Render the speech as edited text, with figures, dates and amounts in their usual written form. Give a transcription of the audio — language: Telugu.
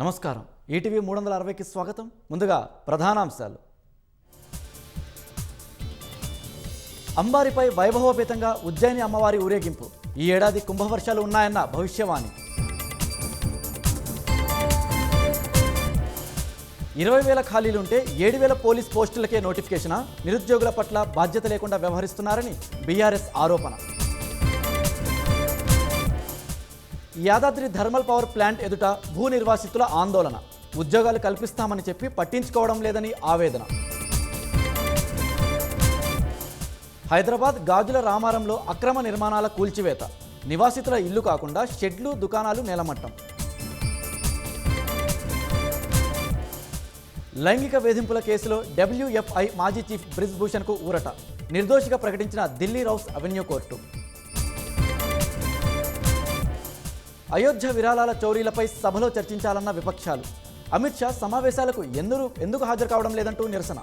నమస్కారం. ఈటీవీ 360కి స్వాగతం. ముందుగా ప్రధానాంశాలు. అంబారిపై వైభవోపేతంగా ఉజ్జయిని అమ్మవారి ఊరేగింపు. ఈ ఏడాది కుంభవర్షాలు ఉన్నాయన్న భవిష్యవాణి. 20,000 ఖాళీలుంటే 7,000 పోలీస్ పోస్టులకే నోటిఫికేషనా? నిరుద్యోగుల పట్ల బాధ్యత లేకుండా వ్యవహరిస్తున్నారని బీఆర్ఎస్ ఆరోపణ. యాదాద్రి థర్మల్ పవర్ ప్లాంట్ ఎదుట భూ నిర్వాసితుల ఆందోళన. ఉద్యోగాలు కల్పిస్తామని చెప్పి పట్టించుకోవడం లేదని ఆవేదన. హైదరాబాద్ గాజుల రామారంలో అక్రమ నిర్మాణాల కూల్చివేత. నివాసితుల ఇల్లు కాకుండా షెడ్లు, దుకాణాలు నేలమట్టం. లైంగిక వేధింపుల కేసులో WFI మాజీ చీఫ్ బ్రిజ్ భూషణ్కు ఊరట. నిర్దోషిగా ప్రకటించిన Delhi rows avenue court. Ayodhya విరాళాల చౌరీలపై సభలో చర్చించాలన్న విపక్షాలు. అమిత్ షా సమావేశాలకు ఎందుకు హాజరు కావడం లేదంటూ నిరసన.